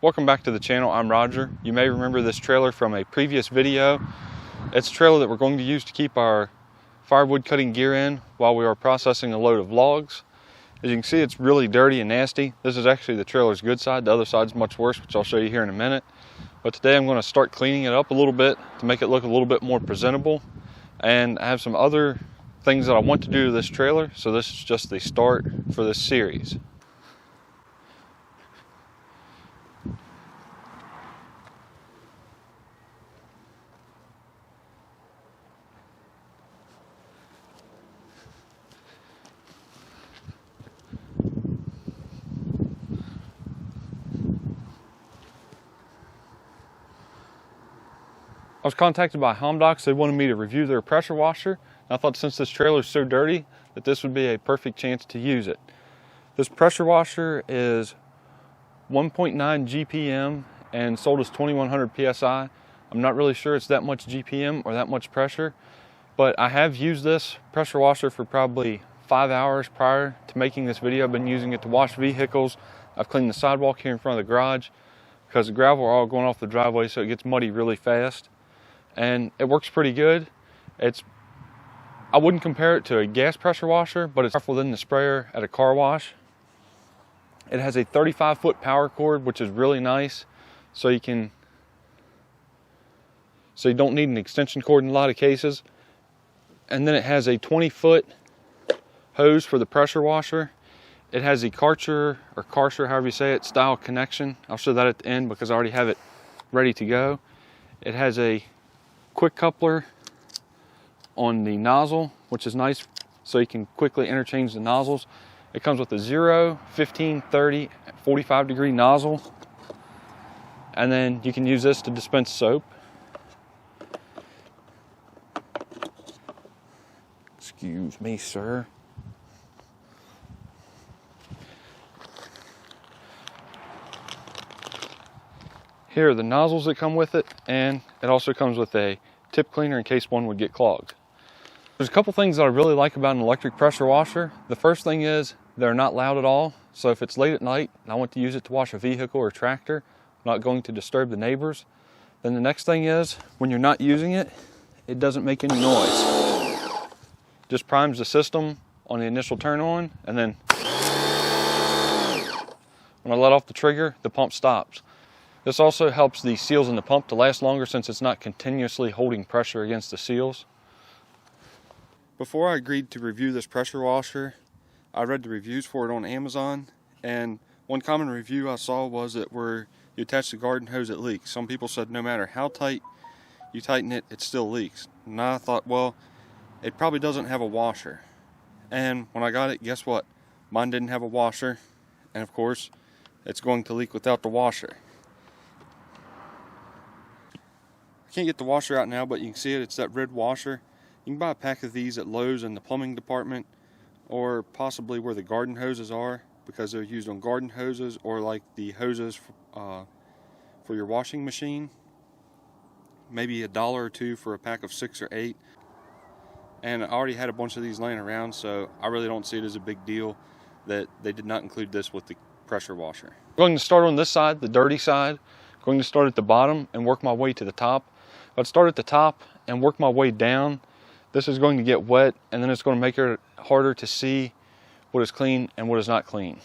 Welcome back to the channel. I'm Roger. You may remember this trailer from a previous video. It's a trailer that we're going to use to keep our firewood cutting gear in while we are processing a load of logs. As you can see, it's really dirty and nasty. This is actually the trailer's good side. The other side's much worse, which I'll show you here in a minute. But today I'm going to start cleaning it up a little bit to make it look a little bit more presentable. And I have some other things that I want to do to this trailer, so this is just the start for this series. I was contacted by homdox. They wanted me to review their pressure washer. And I thought since this trailer is so dirty that this would be a perfect chance to use it. This pressure washer is 1.9 GPM and sold as 2100 PSI. I'm not really sure it's that much GPM or that much pressure, but I have used this pressure washer for probably 5 hours prior to making this video. I've been using it to wash vehicles. I've cleaned the sidewalk here in front of the garage because the gravel are all going off the driveway, so it gets muddy really fast. And it works pretty good. I wouldn't compare it to a gas pressure washer, but it's powerful than the sprayer at a car wash. It has a 35-foot power cord, which is really nice. So you don't need an extension cord in a lot of cases. And then it has a 20-foot hose for the pressure washer. It has a Karcher, or Karcher, however you say it, style connection. I'll show that at the end because I already have it ready to go. It has a quick coupler on the nozzle, which is nice, so you can quickly interchange the nozzles. It comes with a 0, 15, 30, 45 degree nozzle, and then you can use this to dispense soap. Excuse me, sir. Here are the nozzles that come with it, and it also comes with a tip cleaner in case one would get clogged. There's a couple things that I really like about an electric pressure washer. The first thing is they're not loud at all, so if it's late at night and I want to use it to wash a vehicle or tractor, I'm not going to disturb the neighbors. Then the next thing is, when you're not using it, it doesn't make any noise. Just primes the system on the initial turn on, and then when I let off the trigger, the pump stops. This also helps the seals in the pump to last longer since it's not continuously holding pressure against the seals. Before I agreed to review this pressure washer, I read the reviews for it on Amazon, and one common review I saw was that where you attach the garden hose, it leaks. Some people said no matter how tight you tighten it, it still leaks. And I thought, well, it probably doesn't have a washer. And when I got it, guess what? Mine didn't have a washer, and of course, it's going to leak without the washer. I can't get the washer out now, but you can see it. It's that red washer. You can buy a pack of these at Lowe's in the plumbing department, or possibly where the garden hoses are, because they're used on garden hoses or like the hoses for your washing machine. Maybe $1 or $2 for a pack of 6 or 8. And I already had a bunch of these laying around, so I really don't see it as a big deal that they did not include this with the pressure washer. I'm going to start on this side, the dirty side. I'm going to start at the bottom and work my way to the top. I'd start at the top and work my way down. This is going to get wet, and then it's going to make it harder to see what is clean and what is not clean.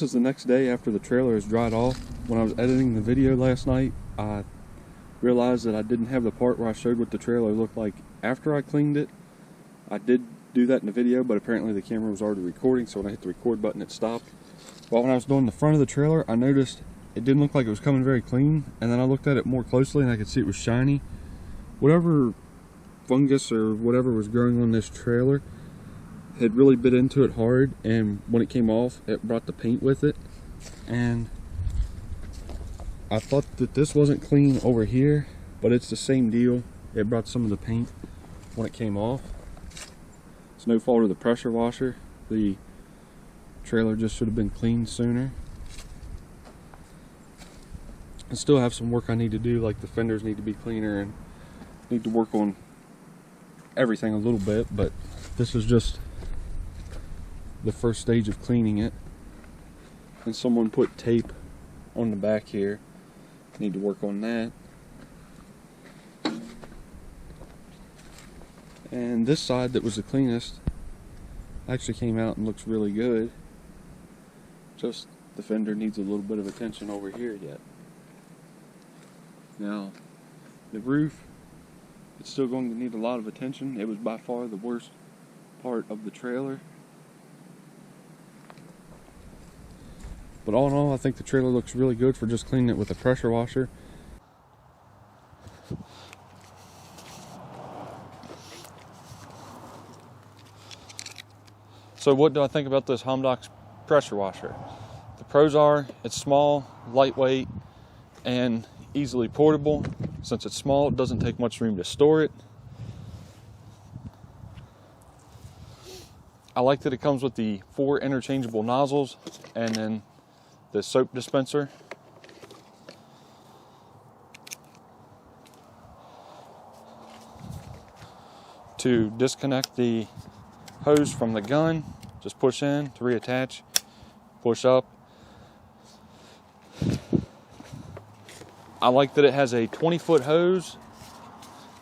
This is the next day after the trailer is dried off. When I was editing the video last night, I realized that I didn't have the part where I showed what the trailer looked like after I cleaned it. I did do that in the video, but apparently the camera was already recording, so when I hit the record button it stopped. But when I was doing the front of the trailer, I noticed it didn't look like it was coming very clean, and then I looked at it more closely and I could see it was shiny. Whatever fungus or whatever was growing on this trailer had really bit into it hard, and when it came off it brought the paint with it. And I thought that this wasn't clean over here, but it's the same deal. It brought some of the paint when it came off. It's no fault of the pressure washer. The trailer just should have been cleaned sooner. I still have some work I need to do, like the fenders need to be cleaner and need to work on everything a little bit, but this is just the first stage of cleaning it. And someone put tape on the back here. Need to work on that. And this side that was the cleanest actually came out and looks really good. Just the fender needs a little bit of attention over here yet. Now, the roof, it's still going to need a lot of attention. It was by far the worst part of the trailer. But all in all, I think the trailer looks really good for just cleaning it with a pressure washer. So what do I think about this homdox pressure washer? The pros are it's small, lightweight, and easily portable. Since it's small, it doesn't take much room to store it. I like that it comes with the 4 interchangeable nozzles and then the soap dispenser. To disconnect the hose from the gun, just push in to reattach, push up. I like that it has a 20-foot hose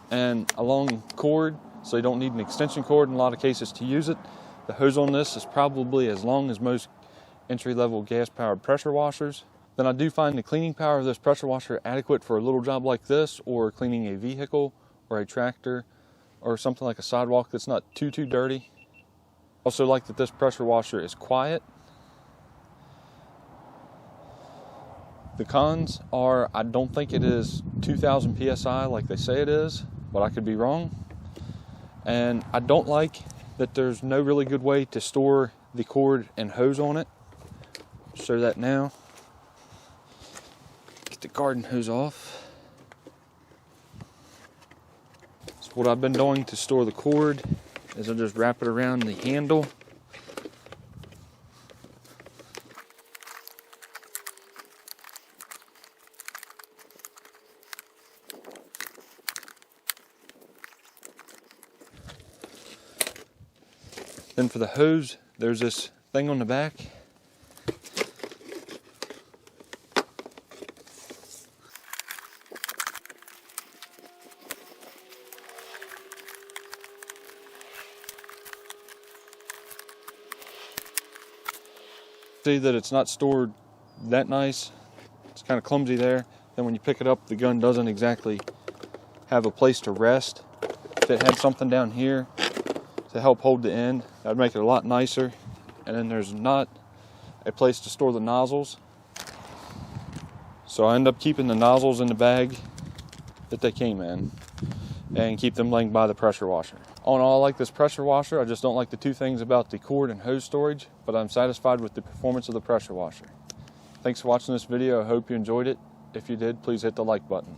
and a long cord, so you don't need an extension cord in a lot of cases to use it. The hose on this is probably as long as most entry-level gas-powered pressure washers. Then I do find the cleaning power of this pressure washer adequate for a little job like this, or cleaning a vehicle or a tractor or something like a sidewalk that's not too dirty. Also like that this pressure washer is quiet. The cons are I don't think it is 2,000 psi like they say it is, but I could be wrong. And I don't like that there's no really good way to store the cord and hose on it. Show that now. Get the garden hose off. So what I've been doing to store the cord is I just wrap it around the handle. Then for the hose, there's this thing on the back. See that it's not stored that nice. It's kind of clumsy there. Then when you pick it up, the gun doesn't exactly have a place to rest. If it had something down here to help hold the end, that'd make it a lot nicer. And then there's not a place to store the nozzles, so I end up keeping the nozzles in the bag that they came in and keep them laying by the pressure washer. All in all, I like this pressure washer. I just don't like the 2 things about the cord and hose storage, but I'm satisfied with the performance of the pressure washer. Thanks for watching this video. I hope you enjoyed it. If you did, please hit the like button.